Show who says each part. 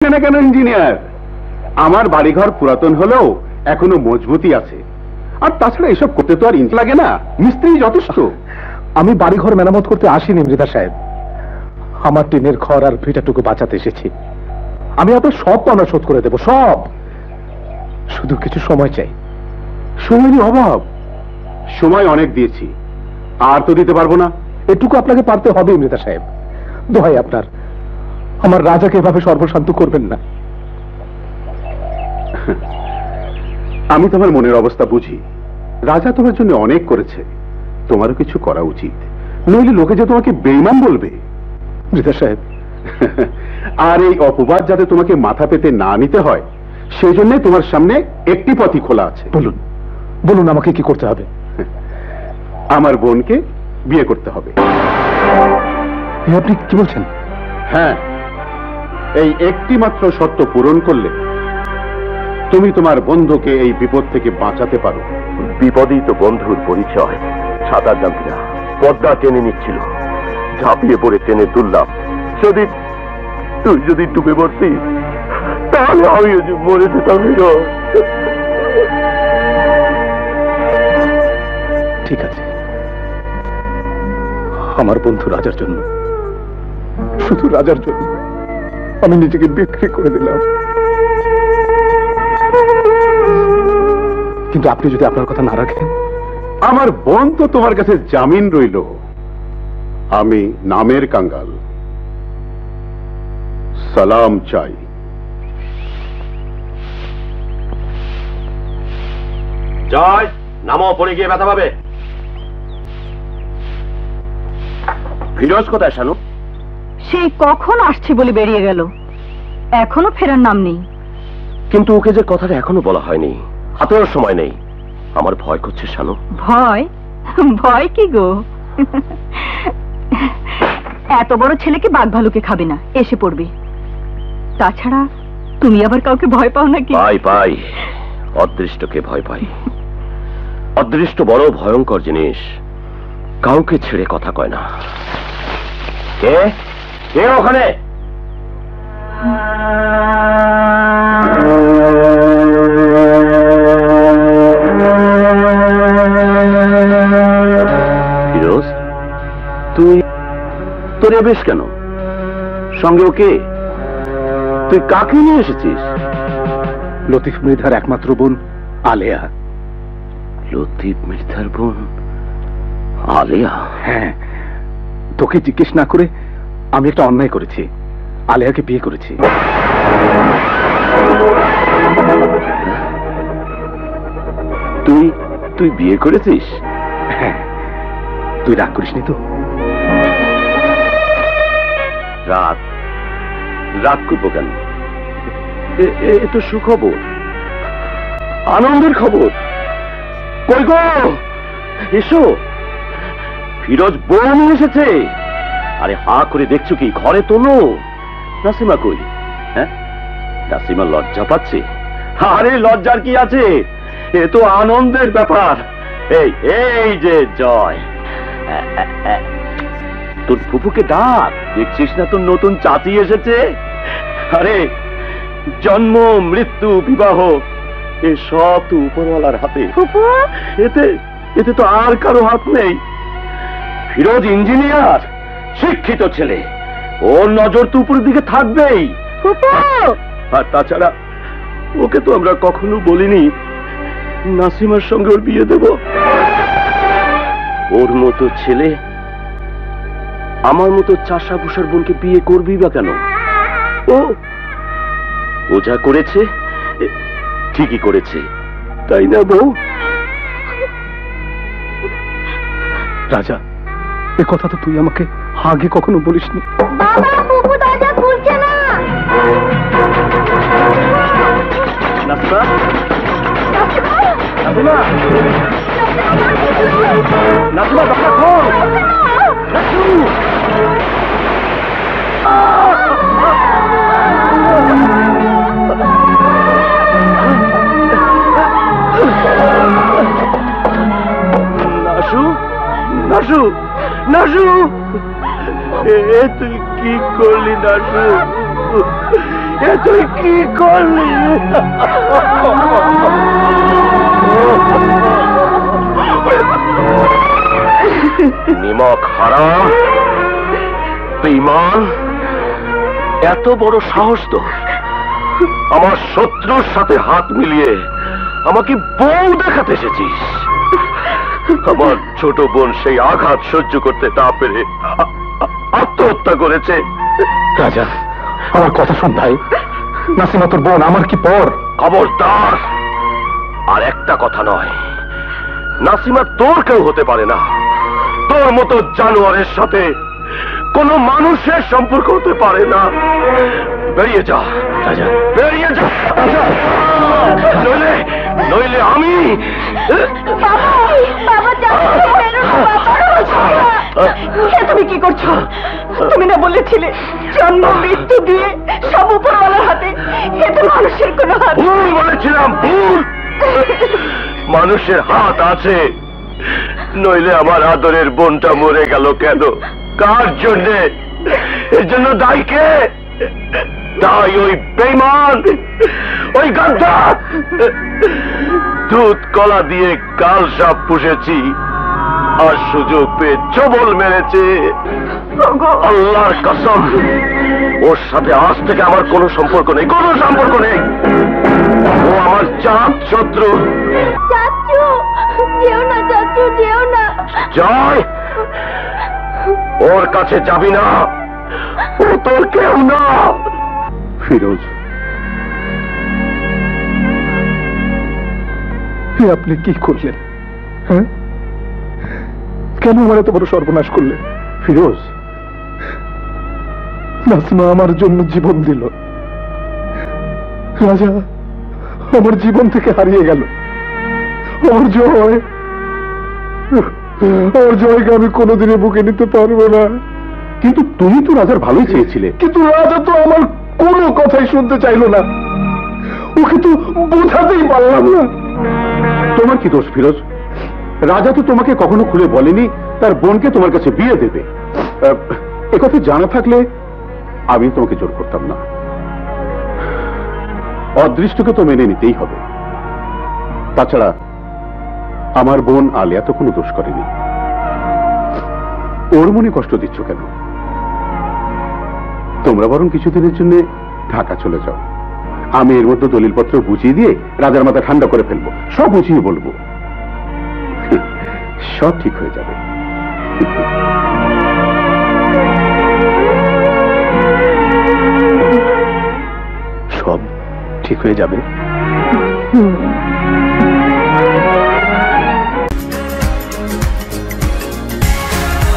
Speaker 1: কেন ইঞ্জিনিয়ার? আমার বাড়িঘর পুরাতন হলেও এখনো মজবুতি আছে। আর তাছাড়া এসব করতে তো আর ইঞ্চ লাগে না, মিস্ত্রি যথেষ্ট।
Speaker 2: আমি বাড়িঘর মেরামত করতে আসিনি মৃধা সাহেব, আমার টিনের ঘর আর ভিটাটুকু বাঁচাতে এসেছি। আমি আপনার সব পাওনা শোধ করে দেব, সব। শুধু কিছু সময় চাই।
Speaker 1: সময়েরই অভাব। সময় অনেক দিয়েছি, আর তো দিতে পারবো না।
Speaker 2: এটুকু আপনাকে পারতে হবে মৃধা সাহেব, দোহাই আপনার, আমার রাজাকে এভাবে সর্বশান্ত করবেন না।
Speaker 1: আমি তোমার মনের অবস্থা বুঝি। রাজা তোমার জন্য অনেক করেছে, তোমারও কিছু করা উচিত, নইলে লোকে যে তোমাকে বেঈমান বলবে।
Speaker 2: মৃধা সাহেব,
Speaker 1: আর এই অপবাদ যাতে তোমাকে মাথা পেতে না নিতে হয়, সেই জন্য তোমার সামনে একটি পথই খোলা আছে।
Speaker 2: বলুন, বলুন আমাকে কি করতে হবে?
Speaker 1: আমার বোনকে বিয়ে করতে হবে।
Speaker 2: আপনি কি বলছেন?
Speaker 1: হ্যাঁ, এই একটি মাত্র শর্ত পূরণ করলে তুমি তোমার বন্ধুকে এই বিপদ থেকে বাঁচাতে পারো।
Speaker 3: বিপদই তো বন্ধুর পরিচয়। সাঁতার জানতি না, পদ্মা টেনে নিচ্ছিল, ঝাঁপিয়ে পড়ে টেনে তুললাম। তুই যদি ডুবে পড়তি, তাহলে আমি মরে যেতাম।
Speaker 2: ঠিক আছে, আমার বন্ধু রাজার জন্য, শুধু রাজার জন্য আমি নিজেকে বিক্রি করে দিলাম। কিন্তু আপনি যদি আপনার কথা না রাখেন?
Speaker 1: আমার বোন তো তোমার কাছে জামিন রইল। আমি নামের কাঙ্গাল, সালাম চাই।
Speaker 3: জয়, নামো, পড়ে গিয়ে ব্যথা পাবে। ফিরোজ কোথায় শানু?
Speaker 4: সেই কখন আসছে বলে বেরিয়ে গেল, এখনো ফেরার নাম নেই।
Speaker 3: কিন্তু ওকে যে কথাটা এখনো বলা হয়নি, হাতেও সময় নেই। আমার ভয় করছে শানু।
Speaker 4: ভয়? ভয় কি গো? এত বড় ছেলেকে বাঘ ভালুকে খাবে না, এসে পড়বে। তাছাড়া তুমি আবার কাউকে ভয় পাও নাকি?
Speaker 3: পাই, অদৃষ্টকে ভয় পাই। অদৃষ্ট বড় ভয়ঙ্কর জিনিস, কাউকে ছেড়ে কথা কয় না। কে কে ওখানে? ফিরোজ, তোর বেশ কেন? সঙ্গে ওকে? তুই কাকে নিয়ে এসেছিস?
Speaker 2: লতিফ মৃধার একমাত্র বোন আলেয়া।
Speaker 3: লতিফ মৃধার বোন আলেয়া?
Speaker 2: হ্যাঁ, তোকে জিজ্ঞেস না করে আমি একটা অন্যায় করেছি, আলেয়াকে বিয়ে করেছি।
Speaker 3: তুই বিয়ে করেছিস?
Speaker 2: হ্যাঁ, তুই রাগ করিসনি তো?
Speaker 3: রাগ করবো কেন? এ তো সুখবর, আনন্দের খবর। কই গো, এসো, ফিরোজ বউ নিয়ে এসেছে। আরে হা করে দেখছো কি? ঘরে তোলো। নাসিমা কই? হ্যাঁ, নাসিমা লজ্জা পাচ্ছে। আরে লজ্জার কি আছে, এ তো আনন্দের ব্যাপার। এই যে জয়, তোর ফুপুকে ডাক, দেখছিস না তোর নতুন চাচি এসেছে? আরে জন্ম, মৃত্যু, বিবাহ, এ সব তো উপরওয়ালার হাতে। এতে তো আর কারো হাত নেই। ফিরোজ ইঞ্জিনিয়ার, শিক্ষিত ছেলে, ওর নজর তো উপরের দিকে থাকবেই। আর তাছাড়া ওকে তো আমরা কখনো বলিনি নাসিমার সঙ্গে ওর বিয়ে দেব। ওর মতো ছেলে আমার মতো চাষা ভুষার বোনকে বিয়ে করবি বা কেন? ও যা করেছে ঠিকই করেছে, তাই না বউ?
Speaker 2: রাজা, এ কথা তো তুই আমাকে আগে কখনো বলিসনি।
Speaker 4: বাবা, ফুপু দরজা খুলছে না।
Speaker 3: নাসিমা, নাসিমা, নাসিমা, দরজা খোল। নাসু, নাসু, নাসু, তুই কি করলি নাসু? এ তুই কি করলি? নিমক হারাম, বেঈমান, এত বড় সাহস তোর! আমার শত্রুর সাথে হাত মিলিয়ে আমাকে বউ দেখাতে এসেছিস। আমার ছোট বোন সেই আঘাত সহ্য করতে না পেরে আত্মহত্যা করেছে।
Speaker 2: রাজা, আমার কথা শোন ভাই। নাসিমা তোর বোন, আমার কি পর?
Speaker 3: খবরদার! আর একটা কথা নয়, নাসিমা তোর কেউ হতে পারে না। তোর মতো জানোয়ারের সাথে কোনো মানুষের সম্পর্ক হতে পারে না। বেরিয়ে যা রাজা, বেরিয়ে যা রাজা, নইলে নইলে আমি।
Speaker 4: তুমি কি করছো? তুমি না বলেছিলে জন্ম মৃত্যু দিয়ে সব উপরওয়ালার হাতে, এতে মানুষের কোনো হাত?
Speaker 3: ভুল বলেছিলাম, ভুল। মানুষের হাত আছে, নইলে আমার আদরের বোনটা মরে গেল কেন? কার জন্যে? এর জন্য দায়ী কে? দায়ী ওই বেঈমান, ওই গাদ্দার। দুধ কলা দিয়ে কাল সাপ পুষেছি, আর সুযোগ পেয়ে চবল মেরেছে। আল্লাহর কসম, ওর সাথে আজ থেকে আমার কোনো সম্পর্ক নেই, কোনো সম্পর্ক নেই। ও আমার জাত শত্রু।
Speaker 5: চাচু, যেও না চাচু, যেও না।
Speaker 3: জয়, ওর কাছে যাবি না, ও তোর কেউ না।
Speaker 1: ফিরোজ,
Speaker 2: আপনি কি করলেন? হ্যাঁ, কেন আমার এত বড় সর্বনাশ করলেন?
Speaker 1: ফিরোজ,
Speaker 2: নাসিমা আমার জন্য জীবন দিল, রাজা আমার জীবন থেকে হারিয়ে গেল। আমার জয়, আমার জয়কে আমি কোনোদিনই বুকে নিতে পারবো না।
Speaker 1: কিন্তু তুমি তো রাজার ভালোই চেয়েছিলে।
Speaker 2: কিন্তু রাজা তো আমার কোনো কথাই শুনতে চাইলো না, ওকে তো বোঝাতেই পারলাম না।
Speaker 1: তোমার কি দোষ ফিরোজ? রাজা তো তোমাকে কখনো খুলে বলেনি তার বোনকে তোমার কাছে বিয়ে দেবে। একথা জানা থাকলে আমি তোমাকে জোর করতাম না। অদৃষ্টকে তো মেনে নিতেই হবে। তাছাড়া আমার বোন আলিয়া তো কোনো দোষ করেনি, ওর মনে কষ্ট দিচ্ছ কেন? তোমরা বরং কিছুদিনের জন্য ঢাকা চলে যাও, আমি এর মধ্যে দলিলপত্র বুঝিয়ে দিয়ে রাজার মাথা ঠান্ডা করে ফেলবো, সব বুঝিয়ে বলবো, সব ঠিক হয়ে যাবে।
Speaker 2: সব ঠিক হয়ে যাবে।